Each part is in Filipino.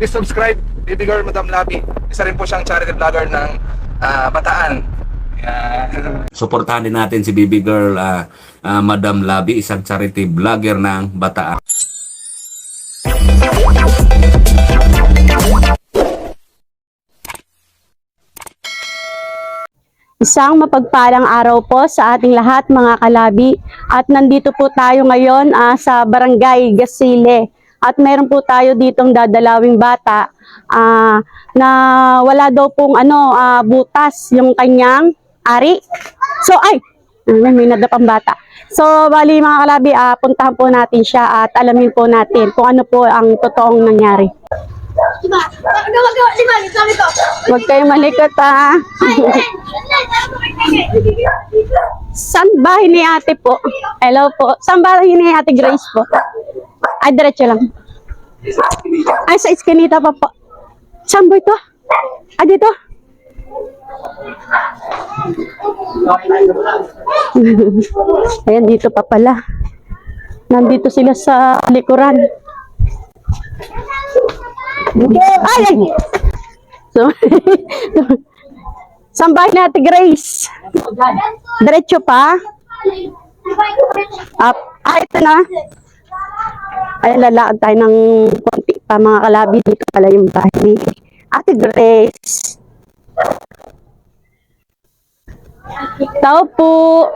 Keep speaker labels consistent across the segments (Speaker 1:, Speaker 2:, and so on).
Speaker 1: please subscribe, Baby Girl Madam Labi. Isa rin po siyang charity vlogger ng Bataan. Yan.
Speaker 2: Suportahan din natin si Baby Girl Madam Labi, isang charity vlogger ng Bataan.
Speaker 3: Isang mapagpalang araw po sa ating lahat mga kalabi, at nandito po tayo ngayon sa Barangay Gasile, at meron po tayo ditong dadalawing bata na wala daw pong butas yung kanyang ari. So may nadapang bata. So bali mga kalabi, puntahan po natin siya at alamin po natin kung ano po ang totoong nangyari. Huwag kayong malikot Saan bahay ni ate po? Hello po. Saan bahay ni ate Grace po? Ay, diretso lang. Ay, sa Eskinita pa po. Saan ba ito? Dito? Ayan, dito pa pala. Nandito sila sa likuran. Ay! So, saan bahay ni ate Grace? Diretso pa? Ito na. Ay, lalakad tayo ng konti pa mga kalabi. Dito pala yung bahay ni ate Grace. Tao po.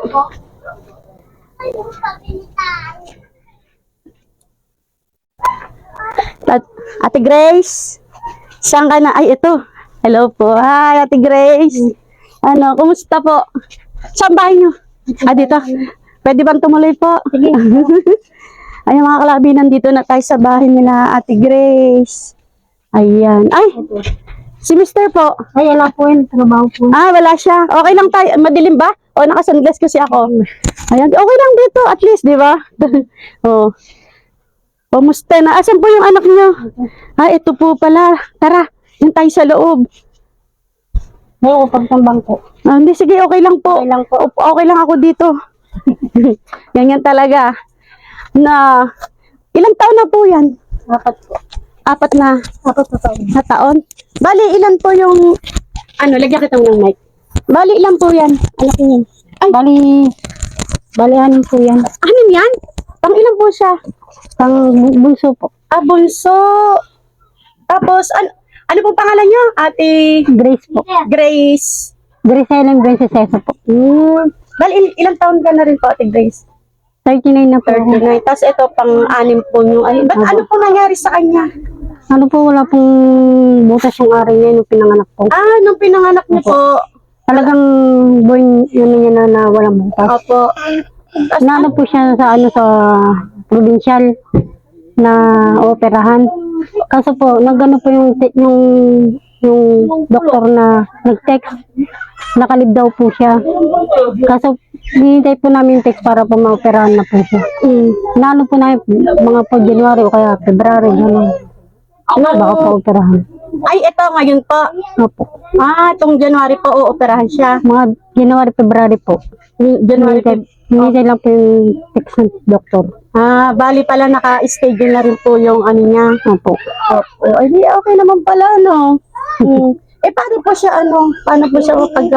Speaker 3: Ate Grace, saan ka na? Ay, ito. Hello po. Hi, Ate Grace. Kumusta po? Saan bahay nyo? Dito. Pwede bang tumuloy po? Sige. Ay, mga kalabi, nandito na tayo sa bahay nila, Ate Grace. Ayan. Ay, si Mr. po.
Speaker 4: Ay, wala po yun. Trabaho po.
Speaker 3: Wala siya. Okay lang tayo. Madilim ba? O, nakasunglass kasi ako. Ayan. Okay lang dito, at least, di ba? Oh. Kumusta na? Asan po yung anak niyo? Ito po pala. Tara, yun tayo sa loob.
Speaker 4: May pagtambang po.
Speaker 3: Hindi, sige, okay lang po.
Speaker 4: Okay lang po.
Speaker 3: Okay lang ako dito. Ganyan talaga. Ilang taon na po yan?
Speaker 4: 4 po.
Speaker 3: 4 na.
Speaker 4: 4 taon.
Speaker 3: Na taon? Bali, ilan po yung... lagyan kita ng mic. Bali, ilan po yan? Anak niyo. Ay,
Speaker 4: Balihanin po yan.
Speaker 3: anin yan? Pang ilan po siya?
Speaker 4: Pang bunso po.
Speaker 3: Bunso. Tapos, ano po pangalan niyo? Ate
Speaker 4: Grace po.
Speaker 3: Grace.
Speaker 4: Grace Helen Grace Cesa po.
Speaker 3: Bali, ilang taon ka na rin po, Ate Grace?
Speaker 4: 39 na po.
Speaker 3: 39. Tapos ito, pang-anim po nyo. Ano po nangyari sa kanya?
Speaker 4: Ano po, wala pong butas yung ari niya nung pinanganak po.
Speaker 3: Nung pinanganak niyo po.
Speaker 4: Talagang born yun niya na walang butas.
Speaker 3: Opo.
Speaker 4: Naano po siya sa sa provincial na operahan. Kaso po, nagano po yung doktor na nag-text. Nakalib daw po siya. Kaso, hinihintay po namin yung text para po ma-operahan na po siya. Naano po na mga po January o kaya February. Baka po operahan.
Speaker 3: Ay, ito ngayon po.
Speaker 4: Opo.
Speaker 3: Itong January po, operahan siya.
Speaker 4: Mga January, February po. Hinihintay lang po yung text ng doktor.
Speaker 3: Bali pala naka-schedule na rin po yung niya.
Speaker 4: Opo.
Speaker 3: Opo. Ay, okay naman pala, no? Paano po siya, paano po siya pag,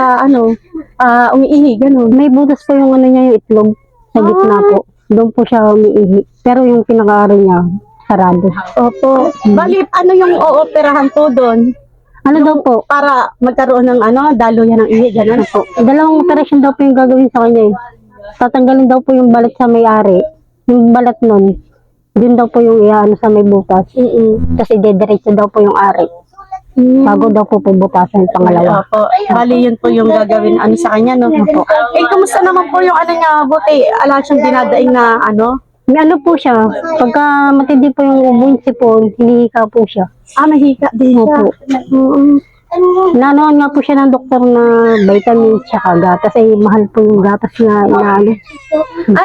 Speaker 3: umiihi, gano'n?
Speaker 4: May butas po yung niya, yung itlog sa gitna po. Doon po siya umiihi. Pero yung pinaka-ari niya, sarado.
Speaker 3: Opo. Bali, ano yung ooperahan po doon?
Speaker 4: Ano daw po?
Speaker 3: Para magkaroon ng daluyan ng ihi, gano'n po.
Speaker 4: Dalawang operasyon daw po yung gagawin sa kanya eh. Tatanggalin daw po yung balat sa may-ari. Yung balat nun, yun daw po yung sa may butas. Tapos idediretso daw po yung ari. Bago daw po bubutasan yung pangalawa.
Speaker 3: Opo. Bali, yun po yung gagawin sa kanya, no? Opo. Kumusta naman po yung niya? Buti, ala siyang dinadaing na
Speaker 4: May po siya. Pagka matindi po yung ubong sipon, hinihika po siya.
Speaker 3: Mahika din siya.
Speaker 4: Opo. Nanoon nga po siya ng doktor na vitamins tsaka gatas. Mahal po yung gatas na inaano.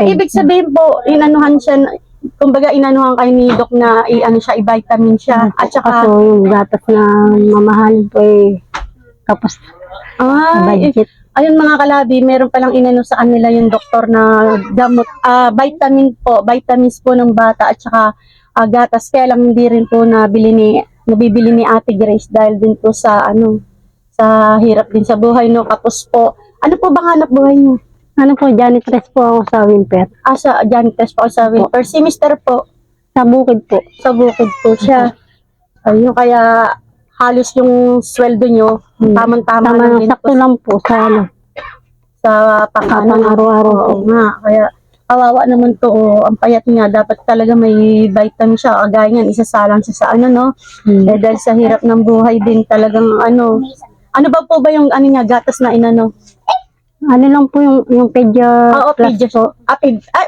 Speaker 3: Ibig sabihin po, inanuhan siya, kumbaga inanuhan kayo ni Doc na i-vitamin siya. At saka,
Speaker 4: So, yung gatas na mamahalin po tapos budget.
Speaker 3: Ayun mga kalabi, meron palang inano sa kanila yung doktor na gamot, vitamins po ng bata at saka gatas. Kaya lang hindi rin po nabili ni nabibili ni Ate Grace dahil din po sa sa hirap din sa buhay, no? Kapos po. Ano po bang hanap buhay niyo?
Speaker 4: Ano po, janitress po ako sa Wimper.
Speaker 3: Sa janitress po sa Winter. Si Mr. po,
Speaker 4: Sa bukid po.
Speaker 3: sa bukid po siya. Ayun, kaya halos yung sweldo nyo, tamang-tama lang din
Speaker 4: Sakto
Speaker 3: po
Speaker 4: lang po sa
Speaker 3: sa pang-ano.
Speaker 4: pang-araw-araw po.
Speaker 3: Oo nga, kaya kawawa naman to. Ang payat niya, dapat talaga may vitamin siya. Kagaya niyan, isasalang siya sa Eh, dahil sa hirap ng buhay din talagang ano ba po ba yung niya, gatas na inano?
Speaker 4: Ano lang po yung Pedia
Speaker 3: Oo,
Speaker 4: Plus
Speaker 3: Pedia.
Speaker 4: po.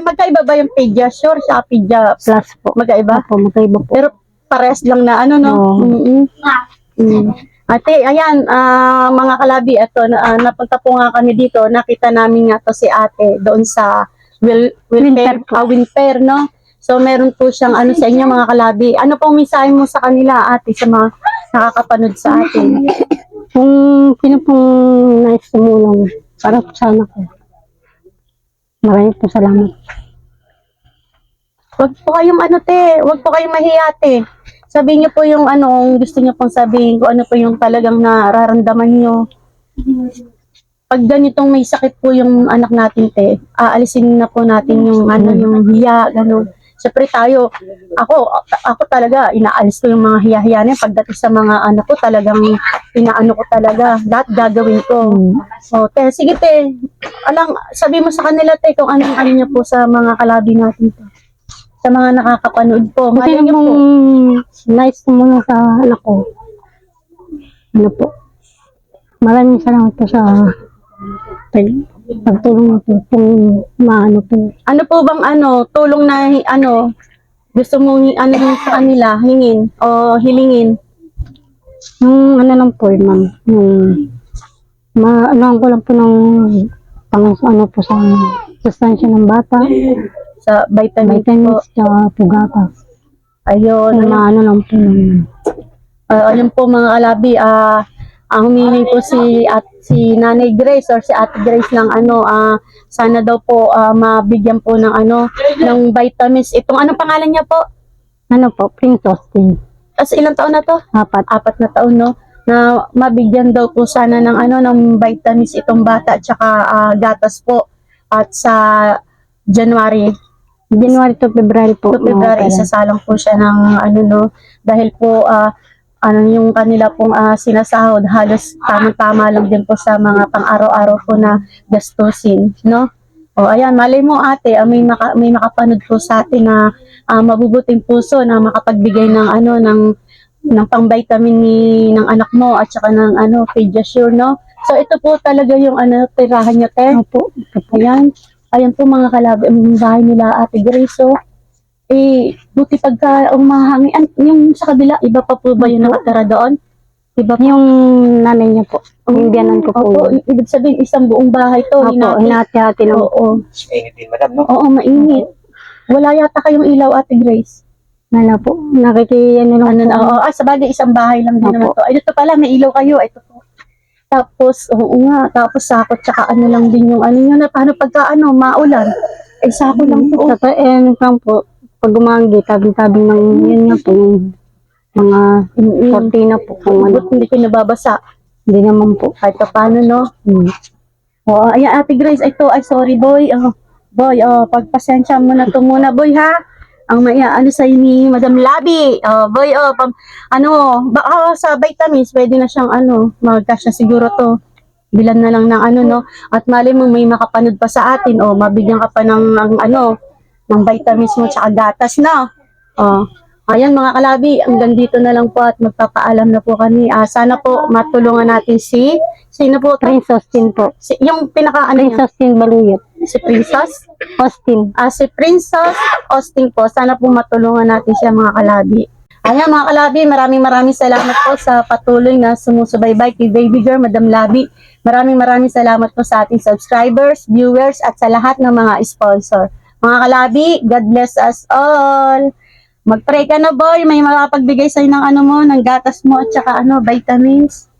Speaker 3: Magkaiba ba yung Pediasure sa Pedia?
Speaker 4: Plus po.
Speaker 3: Magkaiba?
Speaker 4: Opo, magkaiba po.
Speaker 3: Pero pares lang na no?
Speaker 4: Oo.
Speaker 3: Ate, ayan, mga kalabi, ito, napunta po nga kami dito, nakita namin nga to si ate doon sa
Speaker 4: Winter po.
Speaker 3: Winter, no? So, meron po siyang sa inyo mga kalabi. Ano pong mensahe mo sa kanila, ate, sa mga nakakapanood sa atin?
Speaker 4: Kung sino pong nais tumulong, para po sana ko. Maraming po salamat.
Speaker 3: Wag po kayong wag po kayong mahiyate. Sabihin niyo po yung ang gusto niyo pong sabihin, kung ano po yung talagang nararamdaman niyo. Pag ganitong may sakit po yung anak natin, aalisin na po natin yung yung hiya, gano'n. Siyempre ako talaga, inaalis ko yung mga hiya-hiya niya. Pagdating sa mga anak ko, talagang inaano ko talaga. Lahat gagawin ko. So, sige sabi mo sa kanila, kung anong niyo po sa mga kalabi natin, sa mga nakakapanood po.
Speaker 4: Kasi
Speaker 3: Ngayon niyo po.
Speaker 4: nice tumulong sa anak ko. Ano po. Maraming salamat po sa pagtulong po kung maano po.
Speaker 3: Ano po bang tulong na gusto mong sa kanila, hingin o hilingin?
Speaker 4: Yung lang po ma'am, yung maanoan ko lang po ng po sa sustansya ng bata,
Speaker 3: Sa vitamins po.
Speaker 4: vitamins, tsaka po gatas.
Speaker 3: Ayun.
Speaker 4: Yung maano lang po ng
Speaker 3: Ayun po mga kalabi, ang humiling po si Nanay Grace or si Ate Grace ng sana daw po mabigyan po ng ng vitamins. Itong anong pangalan niya po?
Speaker 4: Prince Austin.
Speaker 3: Tapos ilang taon na to?
Speaker 4: 4.
Speaker 3: 4 na taon, no? Na mabigyan daw po sana ng ng vitamins itong bata at saka gatas po. At sa January
Speaker 4: To February po.
Speaker 3: to February, isasalang po siya ng dahil po yung kanila pong sinasahod, halos tamang-tama lang din po sa mga pang-araw-araw po na gastusin, no? O ayan, malay mo ate, may makapanood po sa atin na mabubuting puso na makapagbigay ng ng pang-vitamin ng anak mo at saka ng Pediasure, no? So ito po talaga yung tirahan niya, te.
Speaker 4: Opo.
Speaker 3: Ayan po mga kalabi, ang bahay nila Ate Grace, buti pagka umahangin, yung sa kabila, iba pa po ba yung nakatira doon? Iba pa?
Speaker 4: Yung nanay niya po. Yung biyanan ko po.
Speaker 3: Opo, ibig sabihin, isang buong bahay to.
Speaker 4: Opo, hinati-hati lang.
Speaker 3: Oo.
Speaker 1: Mainit din, madam, no?
Speaker 3: Oo, mainit. Wala yata kayong ilaw, Ate Grace.
Speaker 4: Wala po. Nakikiyano lang po.
Speaker 3: Sa bagay, isang bahay lang din
Speaker 4: Opo.
Speaker 3: naman to. Ay, ito pala, may ilaw kayo. Ito po. Tapos, tapos sakot, tsaka lang din yung na paano pagka maulan. Sako lang po.
Speaker 4: Lang po. Pag umanggi, tabi-tabi ng yun nga po. Yung mga kortina po. Kung ano.
Speaker 3: Hindi ko nababasa.
Speaker 4: Hindi naman po.
Speaker 3: Kahit pa paano, no? Oo, ayan, Ate Grace, ito, sorry, boy. Boy, pagpasensya mo na ito muna, boy, ha? Ang sa ni Madam Labi. Boy, baka sa vitamins, pwede na siyang, magkasya siguro to. Bilan na lang ng no? At mali mo, may makapanood pa sa atin, mabigyan ka pa ng ng vitamins mo, tsaka gatas na. Ayan mga kalabi, hanggang dito na lang po at magpapaalam na po kami. Sana po matulungan natin sino po?
Speaker 4: Prince Austin po.
Speaker 3: Yung pinaka
Speaker 4: Prince
Speaker 3: niya?
Speaker 4: Austin Baluyot.
Speaker 3: Si Princess?
Speaker 4: Austin.
Speaker 3: Si Princess Austin po. Sana po matulungan natin siya mga kalabi. Ayan mga kalabi, maraming salamat po sa patuloy na sumusubaybay kay Baby Girl, Madam Labi. Maraming salamat po sa ating subscribers, viewers, at sa lahat ng mga sponsor. Mga kalabi, God bless us all. Mag-pray ka na, boy. May makapagbigay sa'yo ng ng gatas mo at saka vitamins.